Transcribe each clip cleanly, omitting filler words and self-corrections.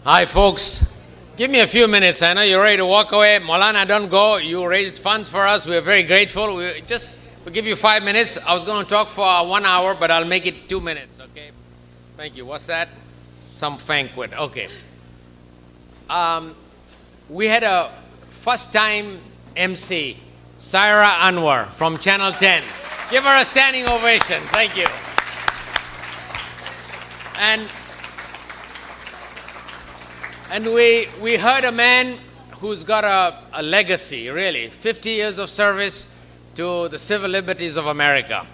Hi, folks. Give me a few minutes. I know you're ready to walk away. Maulana, don't go. You raised funds for us. We're very grateful. We'll give you 5 minutes. I was going to talk for 1 hour, but I'll make it 2 minutes, okay? Thank you. What's that? Some banquet. Okay. We had a first-time MC, Saira Anwar from Channel 10. Give her a standing ovation. Thank you. And we heard a man who's got a legacy, really. 50 years of service to the civil liberties of America.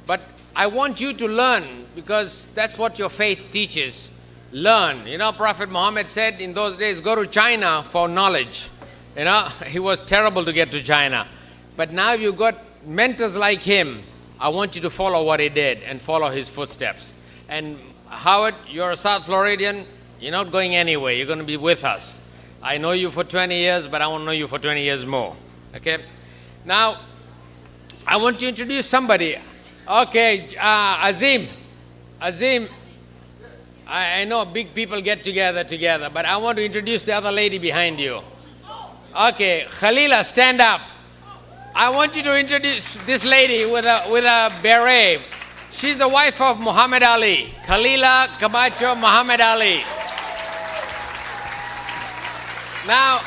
But I want you to learn, because that's what your faith teaches. Learn. You know, Prophet Muhammad said in those days, go to China for knowledge. You know, he was terrible to get to China. But now you've got mentors like him. I want you to follow what he did and follow his footsteps. And Howard, you're a South Floridian. You're not going anywhere. You're going to be with us. I know you for 20 years, but I want to know you for 20 years more. Okay? Now, I want to introduce somebody. Okay, Azim. Azim, I know big people get together, but I want to introduce the other lady behind you. Okay, Khalila, stand up. I want you to introduce this lady with a beret. She's the wife of Muhammad Ali. Khalila Camacho Muhammad Ali. Now,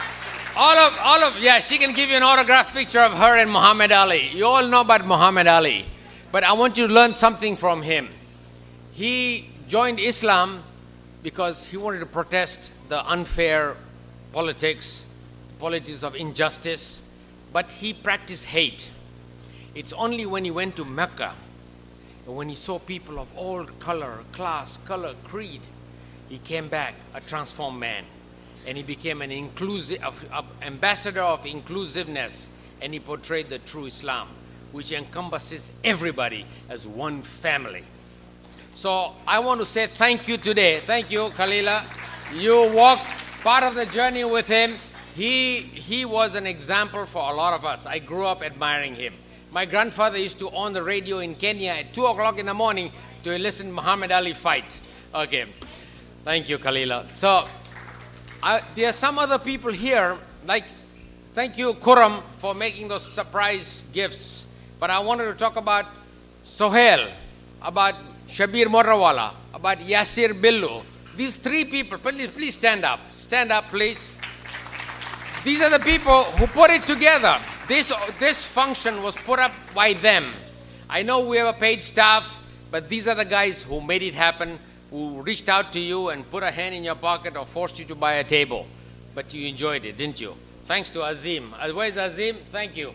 she can give you an autographed picture of her and Muhammad Ali. You all know about Muhammad Ali. But I want you to learn something from him. He joined Islam because he wanted to protest the unfair politics of injustice. But he practiced hate. It's only when he went to Mecca, and when he saw people of all color, class, color, creed, he came back a transformed man. And he became an ambassador of inclusiveness, and he portrayed the true Islam, which encompasses everybody as one family. So I want to say thank you today. Thank you, Khalila. You walked part of the journey with him. He was an example for a lot of us. I grew up admiring him. My grandfather used to on the radio in Kenya at 2 o'clock in the morning to listen to Muhammad Ali fight. Okay. Thank you, Khalila. So there are some other people here, like, thank you, Kuram, for making those surprise gifts. But I wanted to talk about Sohail, about Shabir Morawala, about Yasir Billu. These three people, please stand up. Stand up, please. These are the people who put it together. This function was put up by them. I know we have a paid staff, but these are the guys who made it happen, who reached out to you and put a hand in your pocket or forced you to buy a table. But you enjoyed it, didn't you? Thanks to Azim. Where's Azim? Thank you.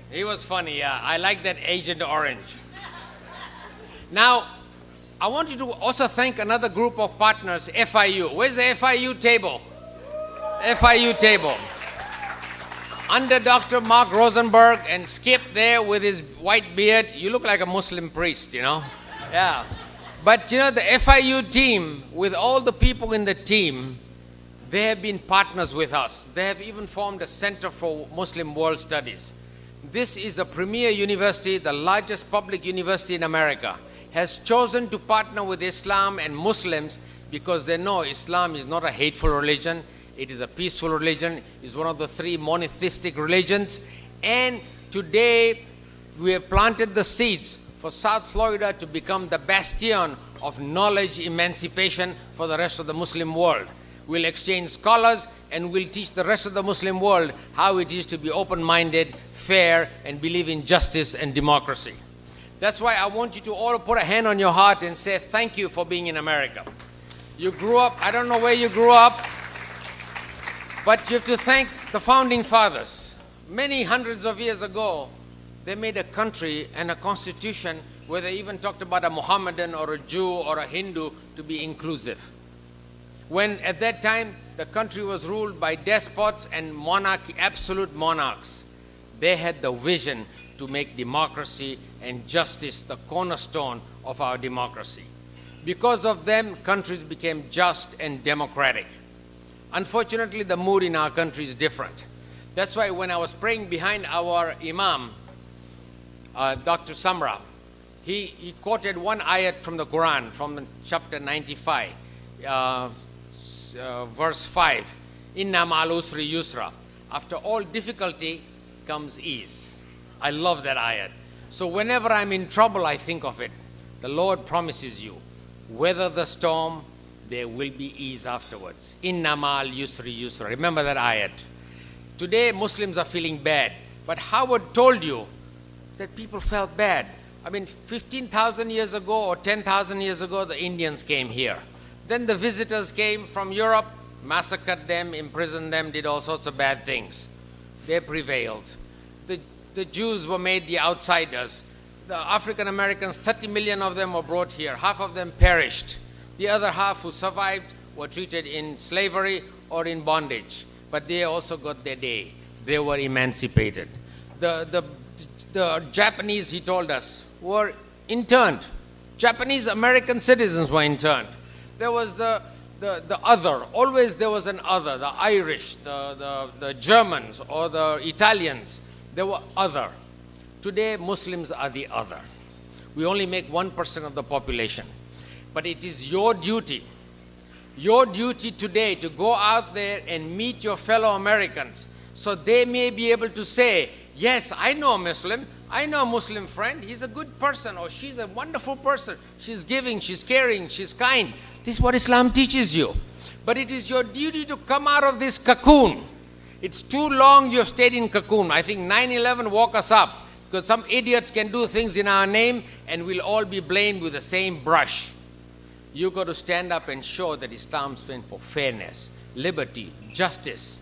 He was funny, yeah. I like that Agent Orange. Now, I want you to also thank another group of partners, FIU. Where's the FIU table? FIU table. Under Dr. Mark Rosenberg and Skip there with his white beard, you look like a Muslim priest, you know? Yeah. But you know, the FIU team, with all the people in the team, they have been partners with us. They have even formed a Center for Muslim World Studies. This is a premier university, the largest public university in America, has chosen to partner with Islam and Muslims because they know Islam is not a hateful religion. It is a peaceful religion. It's one of the 3 monotheistic religions. And today, we have planted the seeds for South Florida to become the bastion of knowledge emancipation for the rest of the Muslim world. We'll exchange scholars and we'll teach the rest of the Muslim world how it is to be open-minded, fair, and believe in justice and democracy. That's why I want you to all put a hand on your heart and say thank you for being in America. You grew up, I don't know where you grew up, but you have to thank the founding fathers. Many hundreds of years ago, they made a country and a constitution where they even talked about a Mohammedan or a Jew or a Hindu to be inclusive. When at that time, the country was ruled by despots and monarchy, absolute monarchs. They had the vision to make democracy and justice the cornerstone of our democracy. Because of them, countries became just and democratic. Unfortunately, the mood in our country is different. That's why when I was praying behind our Imam, Dr. Samra, he quoted one ayat from the Quran, from chapter 95. verse 5. Inna ma'al usri yusra. After all difficulty comes ease. I love that ayat. So whenever I'm in trouble, I think of it. The Lord promises you, weather the storm, there will be ease afterwards. Inna ma'al yusri yusra. Remember that ayat. Today, Muslims are feeling bad. But Howard told you that people felt bad. I mean, 15,000 years ago or 10,000 years ago, the Indians came here. Then the visitors came from Europe, massacred them, imprisoned them, did all sorts of bad things. They prevailed. The Jews were made the outsiders. The African Americans, 30 million of them were brought here. Half of them perished. The other half who survived were treated in slavery or in bondage. But they also got their day. They were emancipated. The Japanese, he told us, were interned. Japanese American citizens were interned. There was the other. Always there was an other. The Irish, the Germans, or the Italians. They were other. Today, Muslims are the other. We only make 1% of the population. But it is your duty today to go out there and meet your fellow Americans so they may be able to say, yes, I know a Muslim. I know a Muslim friend. He's a good person, or she's a wonderful person. She's giving, she's caring, she's kind. This is what Islam teaches you. But it is your duty to come out of this cocoon. It's too long you have stayed in cocoon. I think 9/11 woke us up because some idiots can do things in our name and we'll all be blamed with the same brush. You've got to stand up and show that Islam stands for fairness, liberty, justice.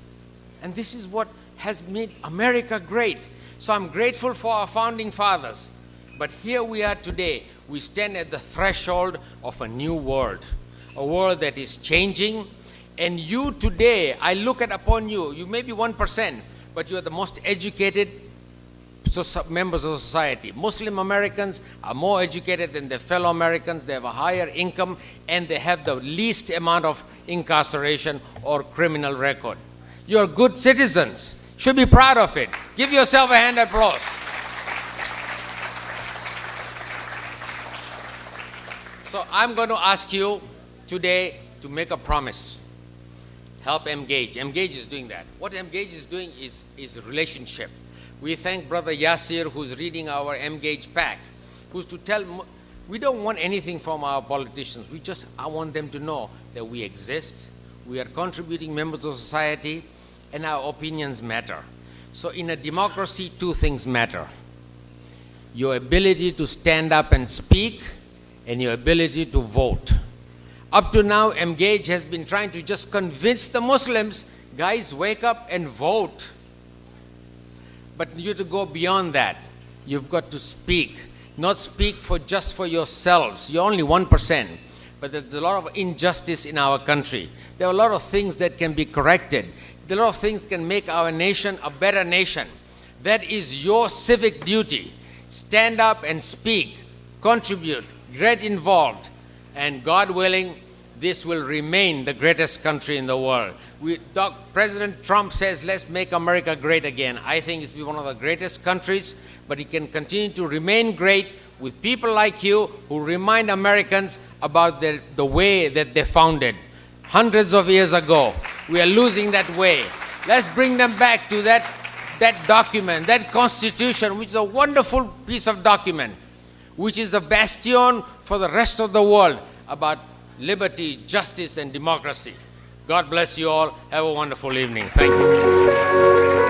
And this is what has made America great. So I'm grateful for our founding fathers. But here we are today. We stand at the threshold of a new world, a world that is changing. And you today, I look upon you, you may be 1%, but you are the most educated members of society. Muslim Americans are more educated than their fellow Americans. They have a higher income, and they have the least amount of incarceration or criminal record. You are good citizens. Should be proud of it. Give yourself a hand of applause. So I'm going to ask you today to make a promise. Help Emgage. Emgage is doing that. What Emgage is doing is relationship. We thank Brother Yasir, who's reading our Emgage pack, who's to tell, we don't want anything from our politicians. I want them to know that we exist, we are contributing members of society, and our opinions matter. So in a democracy, two things matter. Your ability to stand up and speak, and your ability to vote. Up to now, Emgage has been trying to just convince the Muslims, guys, wake up and vote. But you have to go beyond that. You've got to speak. Not speak just for yourselves. You're only 1%. But there's a lot of injustice in our country. There are a lot of things that can be corrected. There are a lot of things that can make our nation a better nation. That is your civic duty. Stand up and speak. Contribute. Get involved. And God willing, this will remain the greatest country in the world. President Trump says, let's make America great again. I think it's one of the greatest countries, but it can continue to remain great with people like you who remind Americans about the way that they founded hundreds of years ago. We are losing that way. Let's bring them back to that document, that Constitution, which is a wonderful piece of document, which is the bastion for the rest of the world about liberty, justice, and democracy. God bless you all. Have a wonderful evening. Thank you.